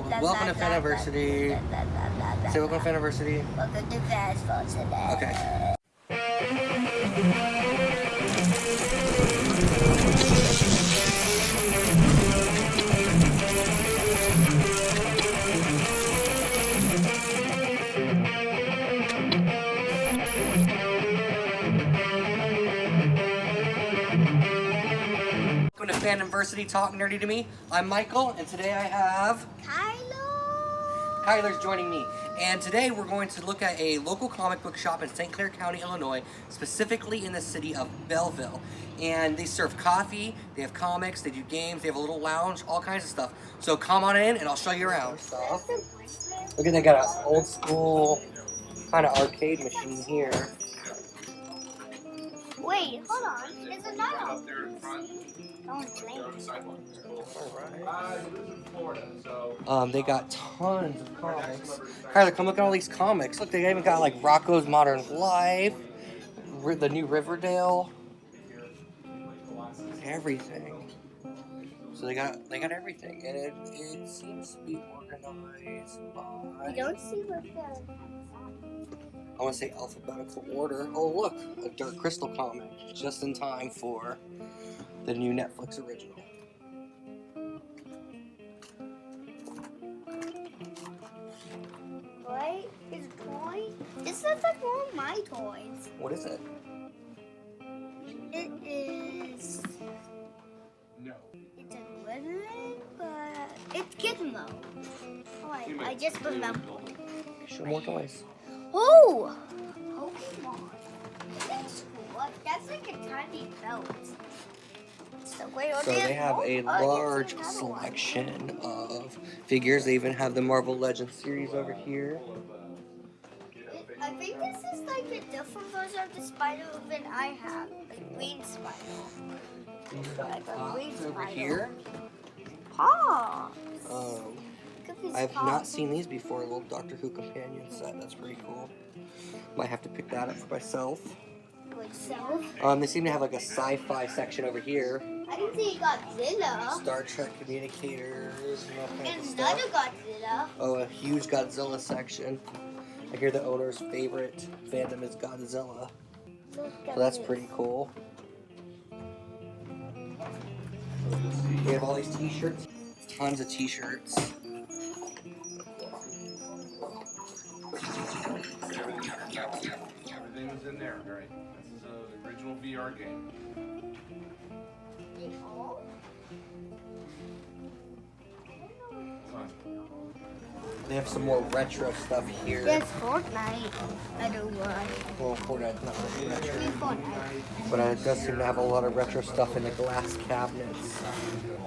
welcome to Fandomversity. Say welcome to Fandomversity. Welcome to Fandomversity. Okay. Welcome to Fandomversity, Talk Nerdy to Me. I'm Michael, and today I have Kyler's joining me. And today we're going to look at a local comic book shop in St. Clair County, Illinois, specifically in the city of Belleville. And they serve coffee, they have comics, they do games, they have a little lounge, all kinds of stuff. So come on in and I'll show you around. Look at, they got an old school kind of arcade machine here. Wait, hold on. There's another Up there in front. They got tons of comics. Kyler, come look at all these comics. Look, they even got like Rocco's Modern Life, the new Riverdale, everything. So they got everything, and it seems to be organized by. I don't see what the. I want to say alphabetical order. Oh look, a Dark Crystal comic, just in time for the new Netflix original. What is toy? This looks like one of my toys. What is it? It is. No. It's a gremlin, but it's Gizmo. Oh, I just remembered. Show more toys. Oh! Pokemon. That's cool. That's like a tiny belt. So they have a large selection of figures. They even have the Marvel Legends series over here. I think this is like a different version of the Spider-Man I have. A green spider. Like a green Over spider. here. Paws. I've not seen these before. A little Doctor Who companion set. That's pretty cool. Might have to pick that up for myself. Myself? They seem to have like a sci-fi section over here. I didn't see Godzilla. Star Trek communicators and all kinds And of another stuff. Godzilla. Oh, a huge Godzilla section. I hear the owner's favorite fandom is Godzilla. So that's pretty cool. We have all these t-shirts. Tons of t-shirts. Everything was in there, right? This is an original VR game. They have some more retro stuff here. There's Fortnite. I don't know. Well, Fortnite's not really retro. Fortnite. But it does seem to have a lot of retro stuff in the glass cabinets.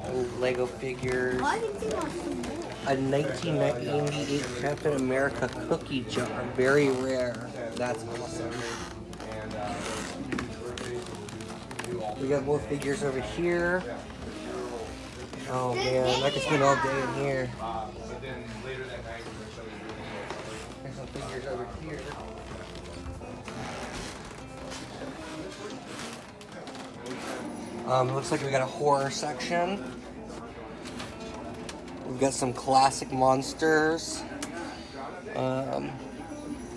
Oh, Lego figures. I can see one more. A 1988 Captain America cookie jar. Very rare. That's awesome. We got more figures over here. Oh man, I could spend all day in here. But then later that night, we're going to show you. There's some figures over here. Looks like we got a horror section. We've got some classic monsters.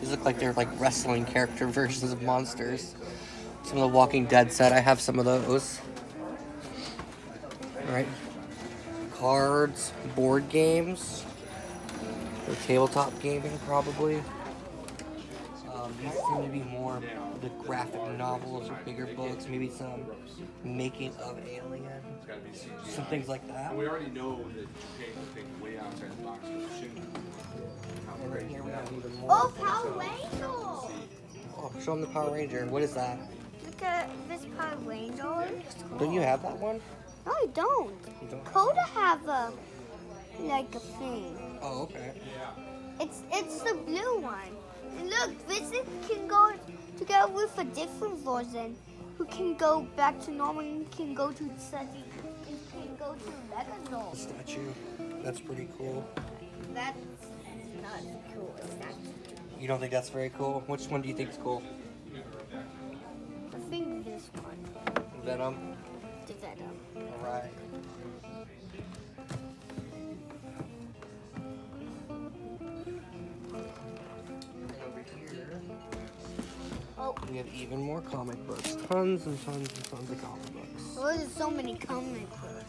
These look like they're like wrestling character versions of monsters. Some of the Walking Dead set, I have some of those. Alright. Cards, board games, or tabletop gaming probably. These seem to be more the graphic novels or bigger books, maybe some Making of Alien, some things like that. We already know that you can't think way outside the box. And right here we have even more. Oh, Power Rangers! Oh, show them the Power Ranger. What is that? Look at this Power Ranger. Don't you have that one? No, I don't. You don't? Coda have a like a thing. Oh, okay. It's the blue one. Look, this can go together with a different version. Who can go back to normal and can go to study. And can go to Megazord. Statue. That's pretty cool. That's not cool. Statue. You don't think that's very cool? Which one do you think is cool? I think this one. Venom. The Venom. Alright. We have even more comic books. Tons and tons and tons of comic books. Oh, there's so many comic books.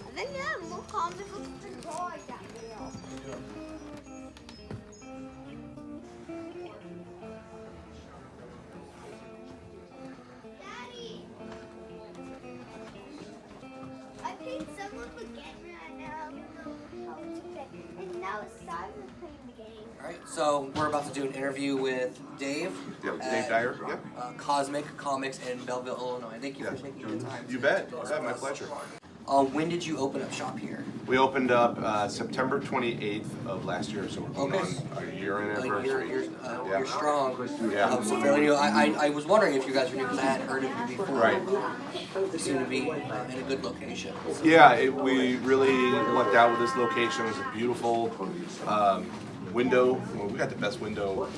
And then you have more comic books than toys down there. Daddy! I think someone would get me right now. I don't know how to play. And now it's time to play the game. Alright, so we're about to do an interview with Dave. Yep, at, Dave Dyer. Yep. Cosmic Comics in Belleville, Illinois. Thank you for taking the time. You bet. My pleasure. When did you open up shop here? We opened up September 28th of last year, so we're going on a year anniversary. You're strong. Yeah. So fairly new. I was wondering if you guys were new because I hadn't heard of you before. Right. You seem to be in a good location. Yeah, we really lucked out with this location. It was a beautiful window. Well, we got the best window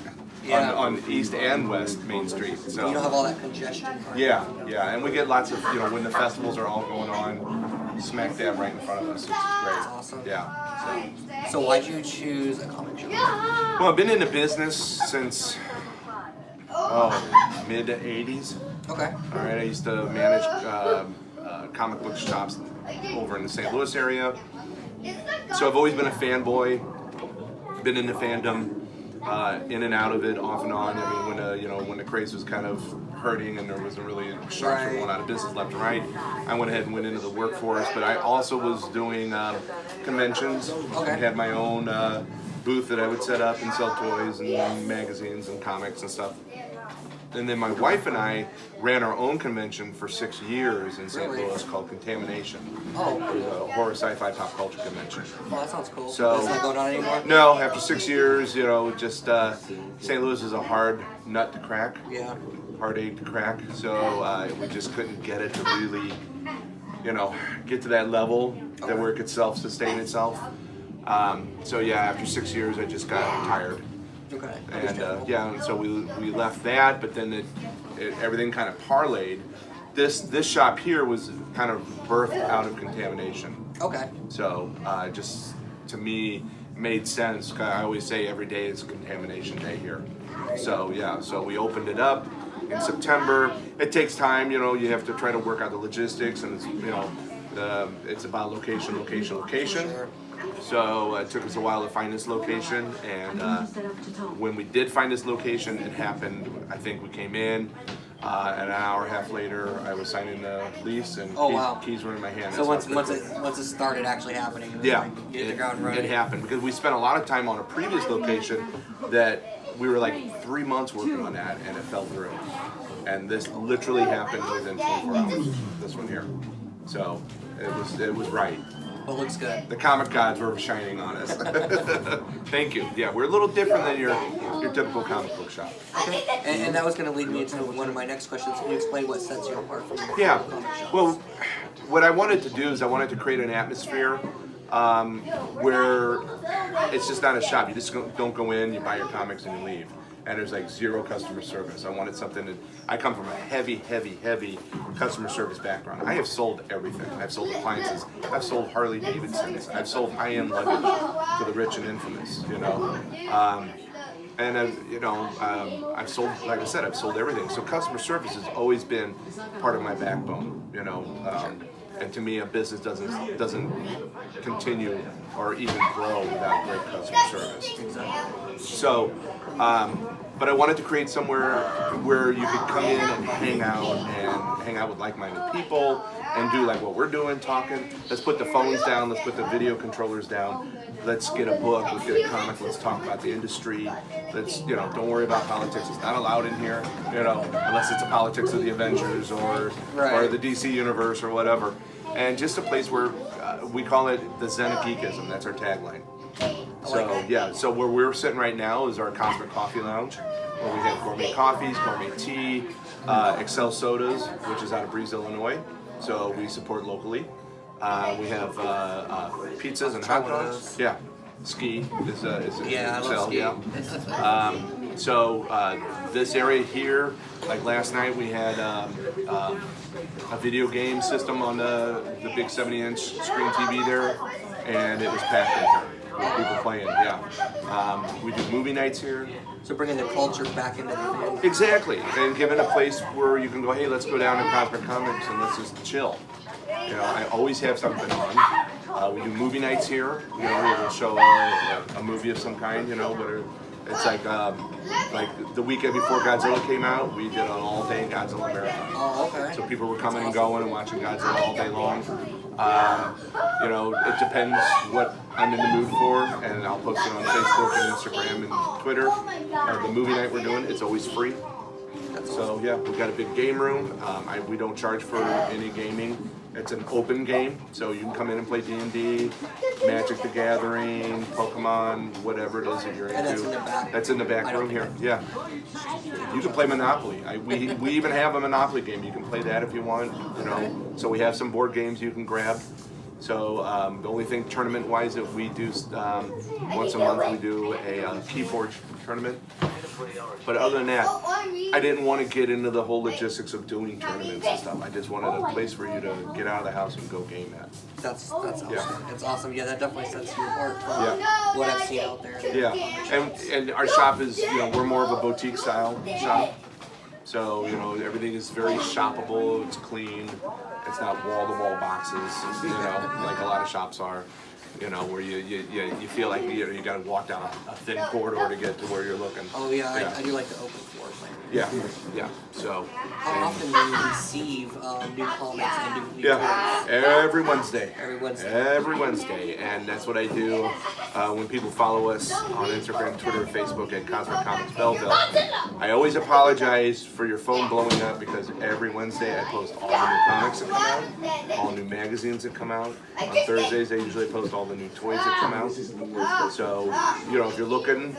on East and West Main Street. So you don't have all that congestion. yeah, and we get lots of, when the festivals are all going on, smack dab right in front of us. It's great. Awesome. Yeah. So why'd you choose a comic shop? Well, I've been in the business since mid '80s. Okay. All right, I used to manage comic book shops over in the St. Louis area. So I've always been a fanboy, been into fandom, in and out of it, off and on. I mean, when the craze was kind of hurting and there wasn't really shops were going out of business left and right, I went ahead and went into the workforce. But I also was doing conventions. I had my own booth that I would set up and sell toys and magazines and comics and stuff. And then my wife and I ran our own convention for 6 years in St. Louis called Contamination. Oh. It was a horror sci-fi pop culture convention. Well, that sounds cool. So, it's not going on anymore? No, after 6 years, just St. Louis is a hard nut to crack. Yeah. Hard egg to crack. So we just couldn't get it to really, get to that level that where it could self-sustain itself. So yeah, after 6 years, I just got tired. Okay. And and so we left that, but then everything kind of parlayed. This shop here was kind of birthed out of Contamination. Okay. So just to me made sense. I always say every day is Contamination Day here. So yeah, so we opened it up in September. It takes time, you have to try to work out the logistics, and it's about location. So it took us a while to find this location, and when we did find this location, it happened. I think we came in, and an hour and a half later, I was signing the lease, and keys were in my hand. So once it started actually happening, it hit the ground running. It happened because we spent a lot of time on a previous location that we were like 3 months working on that, and it fell through. And this literally happened within 24 hours. This one here, so it was right. Well, looks good. The comic gods were shining on us. Thank you. Yeah, we're a little different than your typical comic book shop. Okay. And that was going to lead me into one of my next questions. Can you explain what sets you apart from comic shops? Well, what I wanted to do is I wanted to create an atmosphere where it's just not a shop. You just don't go in, you buy your comics, and you leave. And there's like zero customer service. I wanted something that, I come from a heavy customer service background. I have sold everything. I've sold appliances. I've sold Harley Davidsons. I've sold high-end luggage to the rich and infamous, And I've sold, like I said, I've sold everything. So customer service has always been part of my backbone, And to me, a business doesn't continue or even grow without great customer service. So, but I wanted to create somewhere where you could come in and hang out with like-minded people and do like what we're doing, talking. Let's put the phones down. Let's put the video controllers down. Let's get a book. Let's get a comic. Let's talk about the industry. Let's, don't worry about politics. It's not allowed in here, unless it's the politics of the Avengers or the DC universe or whatever. And just a place where we call it the Zen of Geekism. That's our tagline. So yeah, so where we're sitting right now is our Cosmic Coffee Lounge, where we have gourmet coffees, gourmet tea, Excel sodas, which is out of Breeze, Illinois. So we support locally. We have pizzas and hot dogs. Yeah, Ski is I love Ski. Yeah. So this area here, like last night, we had a video game system on the big 70-inch screen TV there, and it was packed in here. people playing. Yeah, we do movie nights here. So bringing the culture back into the fan. Exactly, and giving a place where you can go, hey, let's go down to Cosmic Comics and let's just chill. You know, I always have something on. We do movie nights here. You know, we'll show a movie of some kind. You know, whether it's like the weekend before Godzilla came out, we did an all-day Godzilla marathon. Oh, okay. So people were coming and going and watching Godzilla all day long. You know, it depends what I'm in the mood for, and I'll post it on Facebook and Instagram and Twitter. The movie night we're doing, it's always free. So yeah, we've got a big game room. We don't charge for any gaming. It's an open game, so you can come in and play D&D, Magic the Gathering, Pokemon, whatever it is that you're into. And that's in the back? That's in the back room here, yeah. You can play Monopoly. We even have a Monopoly game. You can play that if you want, you know. So we have some board games you can grab. So the only thing tournament-wise that we do, once a month we do a Keyforge tournament. But other than that, I didn't want to get into the whole logistics of doing tournaments and stuff. I just wanted a place for you to get out of the house and go game at. That's awesome. Yeah. That's awesome. Yeah, that definitely sets you apart from Yeah. what I've seen out there. Yeah, and our shop is, you know, we're more of a boutique style shop. So, you know, everything is very shoppable, it's clean, it's not wall-to-wall boxes, you know, like a lot of shops are. You know, where you feel like you got to walk down a thin corridor to get to where you're looking. Oh yeah, I do like the open floors. Like, Yeah. So. how often do you receive new comics and new Yeah, toys? every Wednesday. Every Wednesday. Every Wednesday, and that's what I do when people follow us on Instagram, Twitter, Facebook at Comics Belleville. I always apologize for your phone blowing up because every Wednesday I post all the new comics that come out, all new magazines that come out. On Thursdays I usually post all the new toys that come out. So, you know, if you're looking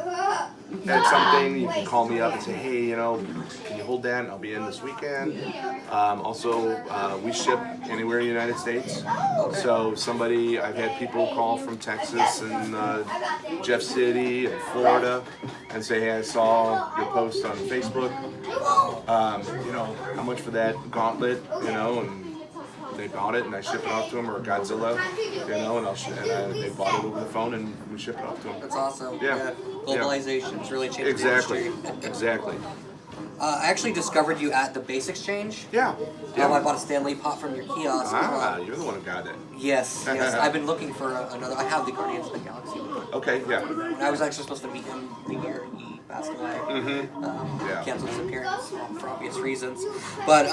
at something, you can call me up and say, hey, you know, can you hold that? And I'll be in this weekend. Also, we ship anywhere in the United States. So I've had people call from Texas and Jeff City and Florida and say, hey, I saw your post on Facebook. You know, how much for that gauntlet, you know, and they bought it and I ship it off to them, or Godzilla, you know, and they bought it over the phone and we ship it off to them. That's awesome. Yeah. Globalization's really changed Exactly. the industry. Exactly. I actually discovered you at the Base Exchange. Yeah. I bought a Stanley Pop from your kiosk. Ah, you're the one who got it. Yes. I've been looking for another. I have the Guardians of the Galaxy one. Okay, yeah. I was actually supposed to meet him the year he passed away. Yeah. Canceled his appearance for obvious reasons. But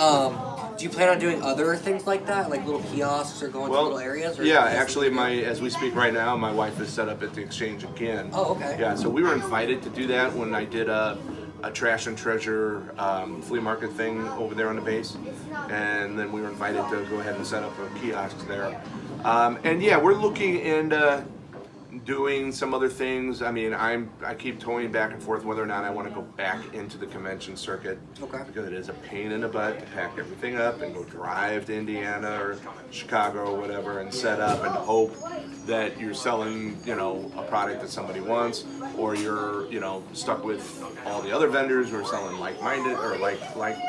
do you plan on doing other things like that, like little kiosks or going to little areas? Or yeah, actually, as we speak right now, my wife is set up at the Exchange again. Oh, okay. Yeah, so we were invited to do that when I did a trash and treasure flea market thing over there on the base, and then we were invited to go ahead and set up a kiosk there. And yeah, we're looking into doing some other things. I mean, I keep toying back and forth whether or not I want to go back into the convention circuit. Okay. Because it is a pain in the butt to pack everything up and go drive to Indiana or Chicago or whatever and set up and hope that you're selling, you know, a product that somebody wants, or you're, you know, stuck with all the other vendors who are selling like-minded or like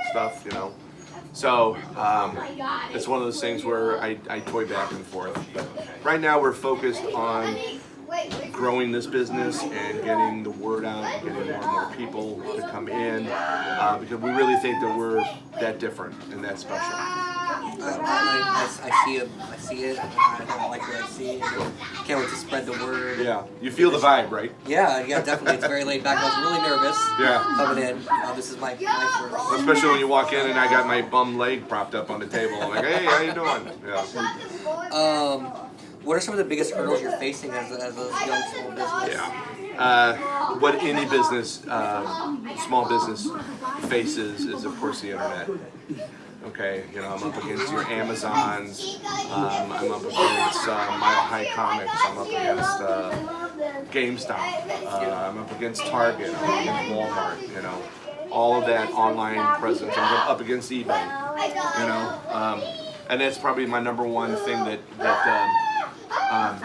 stuff, you know. So it's one of those things where I toy back and forth. But right now we're focused on growing this business and getting the word out, getting more and more people to come in, because we really think that we're that different and that special. I see it. I like what I see. Can't wait to spread the word. Yeah, you feel the vibe, right? Yeah, definitely. It's very laid back. I was really nervous coming in. This is my first. Especially when you walk in and I got my bum leg propped up on the table. I'm like, hey, how you doing? Yeah. What are some of the biggest hurdles you're facing as a young small business? Yeah. What any business, small business faces is, of course, the internet. Okay, you know, I'm up against your Amazons, I'm up against Mile High Comics, I'm up against GameStop, I'm up against Target, I'm up against Walmart, you know, all of that online presence. I'm up against eBay, you know, and that's probably my number one thing that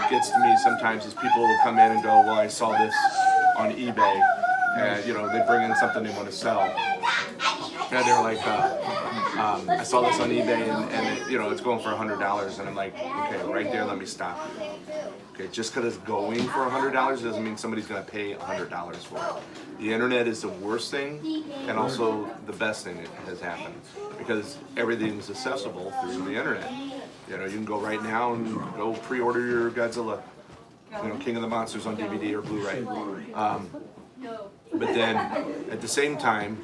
gets to me sometimes is people will come in and go, well, I saw this on eBay, and, you know, they bring in something they want to sell, and they're like, I saw this on eBay and it, it's going for $100, and I'm like, okay, right there, let me stop you. Okay, just because it's going for $100 doesn't mean somebody's going to pay $100 for it. The internet is the worst thing, and also the best thing that has happened, because everything's accessible through the internet. You can go right now and go pre-order your Godzilla, King of the Monsters on DVD or Blu-ray. But then, at the same time,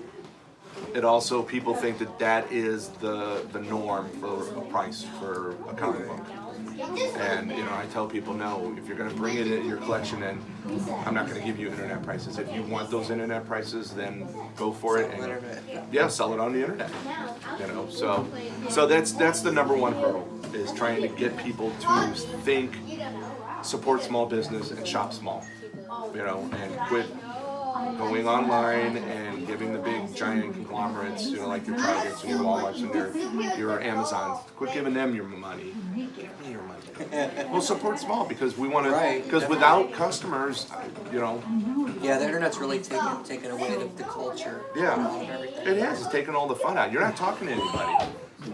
it also, people think that is the norm for a price for a comic book. And I tell people, no, if you're going to bring it in your collection in, I'm not going to give you internet prices. If you want those internet prices, then go for it. And, sell it on the internet. So that's the number one hurdle, is trying to get people to think, support small business and shop small, and quit going online and giving the big giant conglomerates, like your Targets and your Walmarts and your Amazons, quit giving them your money. Give me your money. We'll support small, because we want to. Because without customers, Yeah, the internet's really taken away the culture. Yeah, it has. It's taken all the fun out. You're not talking to anybody.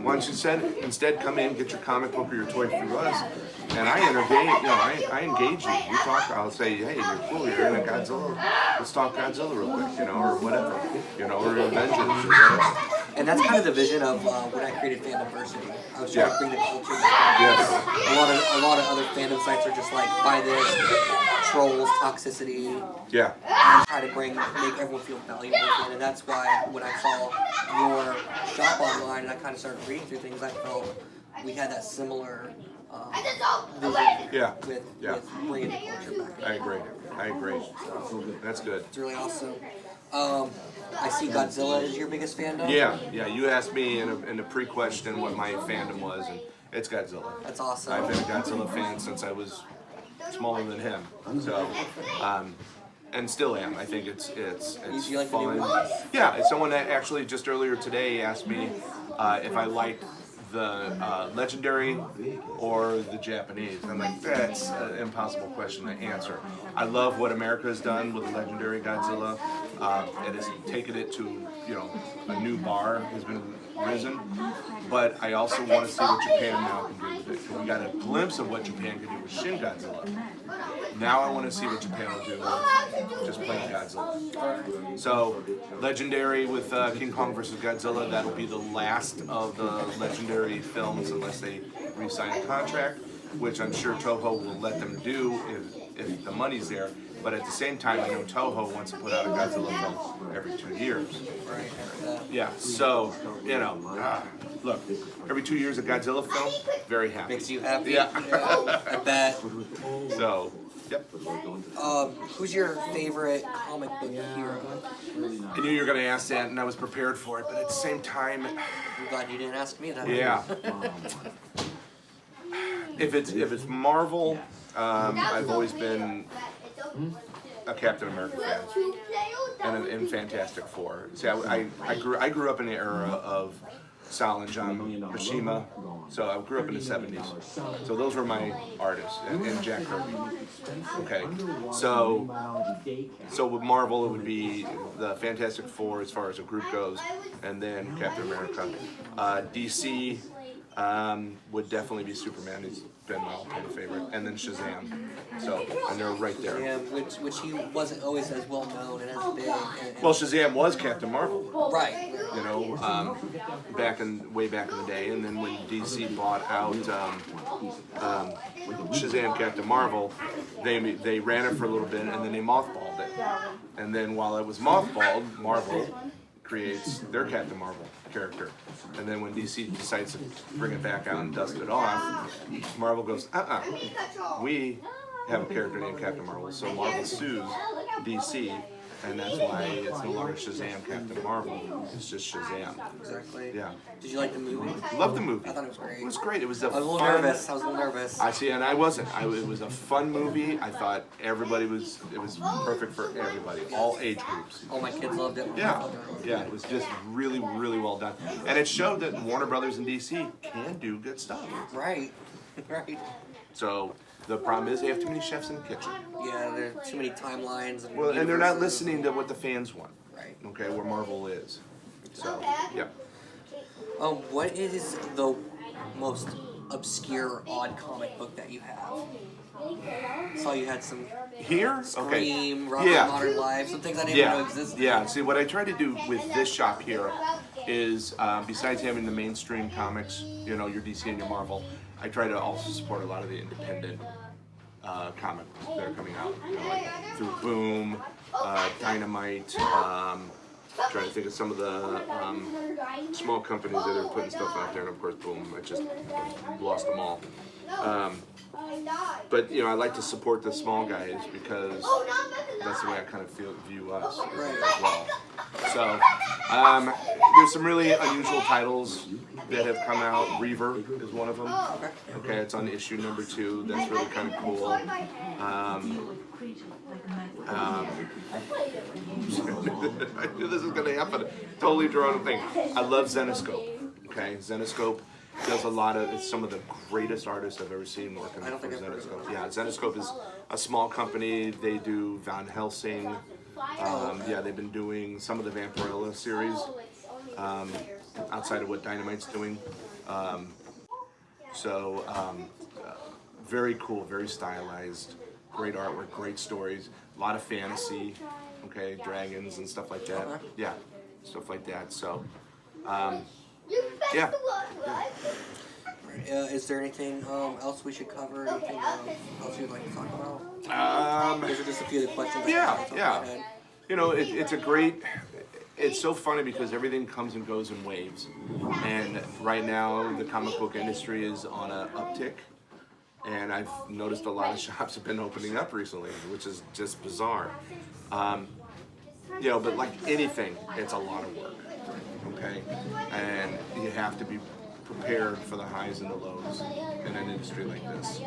Why don't you instead come in, get your comic book or your toy through us, and I engage you. We talk. I'll say, hey, you're cool. You're in a Godzilla. Let's talk Godzilla real quick, or whatever, or Avengers or whatever. And that's kind of the vision of when I created Fandomversity. I was trying to bring the culture back. Yes. A lot of other fandom sites are just like, buy this, trolls, toxicity. Yeah. And try to make everyone feel valuable again. And that's why when I saw your shop online and I kind of started reading through things, I felt we had that similar vision with bringing the culture back. I agree. That's good. It's really awesome. I see Godzilla is your biggest fandom. Yeah. You asked me in a pre-question what my fandom was, and it's Godzilla. That's awesome. I've been a Godzilla fan since I was smaller than him. So, and still am. I think it's You like fun. the new ones? Yeah, someone that actually just earlier today asked me if I liked the legendary or the Japanese. I'm like, that's an impossible question to answer. I love what America has done with the legendary Godzilla. It has taken it to, a new bar has been risen. But I also want to see what Japan now can do with it. We got a glimpse of what Japan can do with Shin Godzilla. Now I want to see what Japan will do with just plain Godzilla. So, legendary with King Kong versus Godzilla, that'll be the last of the legendary films unless they re-sign a contract, which I'm sure Toho will let them do if the money's there. But at the same time, I know Toho wants to put out a Godzilla film every 2 years. Yeah, so, look, every 2 years a Godzilla film, very happy. Makes you happy? Yeah. I bet. So, yep. Who's your favorite comic book hero? I knew you were going to ask that, and I was prepared for it, but at the same time... I'm glad you didn't ask me that. Yeah. If it's Marvel, I've always been a Captain America fan, and Fantastic Four. See, I grew up in the era of Sal and John Buscema, so I grew up in the 70s. So those were my artists, and Jack Kirby. Okay, so with Marvel it would be the Fantastic Four as far as a group goes, and then Captain America. DC would definitely be Superman. He's been my all-time favorite, and then Shazam. So, and they're right there. Yeah, which he wasn't always as well known and as big. Well, Shazam was Captain Marvel. Right. Way back in the day, and then when DC bought out Shazam Captain Marvel, they ran it for a little bit, and then they mothballed it. And then while it was mothballed, Marvel creates their Captain Marvel character. And then when DC decides to bring it back out and dust it off, Marvel goes, we have a character named Captain Marvel. So Marvel sues DC, and that's why it's no longer Shazam Captain Marvel. It's just Shazam. Exactly. Yeah. Did you like the movie? Loved the movie. I thought it was great. It was great. It was I was a little nervous. I see, and I wasn't. It was a fun movie. I thought it was perfect for everybody, all age groups. All my kids loved it. Yeah, it was just really, really well done. And it showed that Warner Brothers and DC can do good stuff. Right. So the problem is they have too many chefs in the kitchen. Yeah, there are too many timelines. And they're not listening to what the fans want. Right. Okay, where Marvel is. So, yeah. What is the most obscure or odd comic book that you have? Saw you had some Here? Scream, Okay. Rock Modern Life, some things I didn't even know existed. Yeah. See, what I try to do with this shop here is, besides having the mainstream comics, you know, your DC and your Marvel, I try to also support a lot of the independent comics that are coming out, you know, like through Boom, Dynamite. Trying to think of some of the small companies that are putting stuff out there, and of course, Boom. I just lost them all. But you know, I like to support the small guys because that's the way I kind of view us as well. So there's some really unusual titles that have come out. Reaver is one of them. Okay, it's on issue number 2. That's really kind of cool. I knew this was going to happen. Totally drawn a thing. I love Zenoscope. Okay, Zenoscope does a lot of, it's some of the greatest artists I've ever seen working for Zenoscope. Yeah, Zenoscope is a small company. They do Van Helsing. Yeah, they've been doing some of the Vampirella series outside of what Dynamite's doing. Very cool, very stylized, great artwork, great stories, a lot of fantasy, okay, dragons and stuff like that. Yeah, stuff like that. So, yeah. Is there anything else we should cover? Anything else you'd like to talk about? Those are just a few of the questions. Yeah. You know, it's a great. It's so funny because everything comes and goes in waves, and right now the comic book industry is on an uptick, and I've noticed a lot of shops have been opening up recently, which is just bizarre. You know, but like anything, it's a lot of work. Okay, and you have to be prepared for the highs and the lows in an industry like this,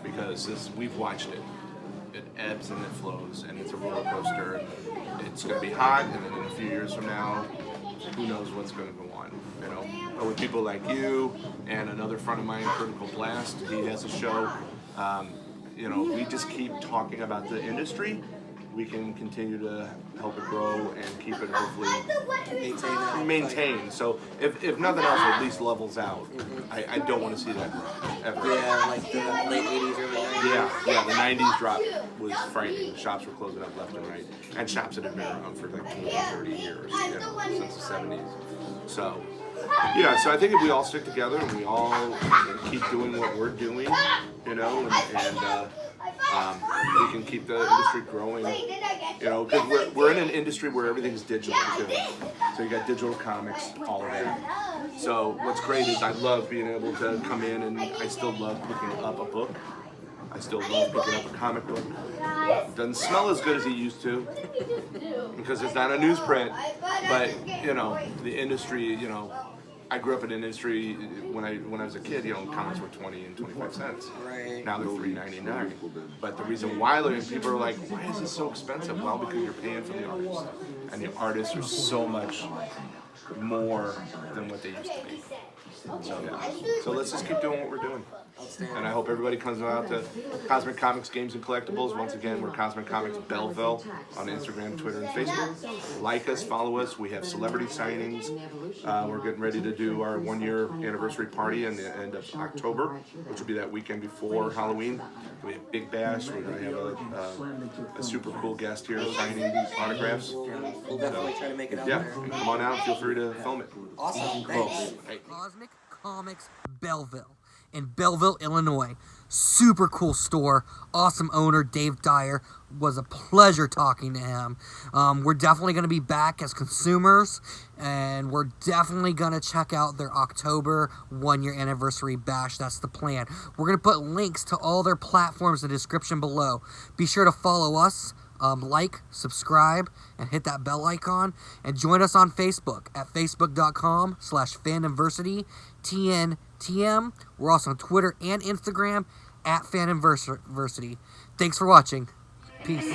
because we've watched it. It ebbs and it flows, and it's a roller coaster. It's going to be hot, and then in a few years from now, who knows what's going to go on, you know? But with people like you and another friend of mine, Critical Blast, he has a show. You know, we just keep talking about the industry. We can continue to help it grow and keep it hopefully maintained. So if nothing else, at least levels out. I don't want to see that ever. Yeah, like the late 80s, early 90s. Yeah, the 90s drop was frightening. Shops were closing up left and right. And shops that have been around for like 20, 30 years, you know, since the 70s. So, yeah, so I think if we all stick together and we all keep doing what we're doing, you know, and we can keep the industry growing, you know, because we're in an industry where everything's digital too. So you got digital comics, all of that. So what's great is I love being able to come in, and I still love picking up a book. I still love picking up a comic book. It doesn't smell as good as it used to because it's not a newsprint, but you know, the industry, you know, I grew up in an industry when I was a kid, you know, comics were 20 and 25 cents. Right. Now they're $3.99. But the reason why people are like, why is this so expensive? Well, because you're paying for the artists. And the artists are so much more than what they used to be. So, yeah. So let's just keep doing what we're doing. And I hope everybody comes out to Cosmic Comics Games and Collectibles. Once again, we're Cosmic Comics Belleville on Instagram, Twitter, and Facebook. Like us, follow us. We have celebrity signings. We're getting ready to do our 1-year anniversary party in the end of October, which will be that weekend before Halloween. We have Big Bash. We're going to have a super cool guest here signing these autographs. We'll definitely try to make it out Yeah, there. and come on out. Feel free to film it. Awesome. Cool. Thanks. Hey. Cosmic Comics Belleville in Belleville, Illinois. Super cool store. Awesome owner, Dave Dyer. Was a pleasure talking to him. We're definitely going to be back as consumers, and we're definitely going to check out their October 1-year anniversary bash. That's the plan. We're going to put links to all their platforms in the description below. Be sure to follow us. Like, subscribe, and hit that bell icon. And join us on Facebook at facebook.com/Fandomversity, TNTM. We're also on Twitter and Instagram at Fandomversity. Thanks for watching. Peace.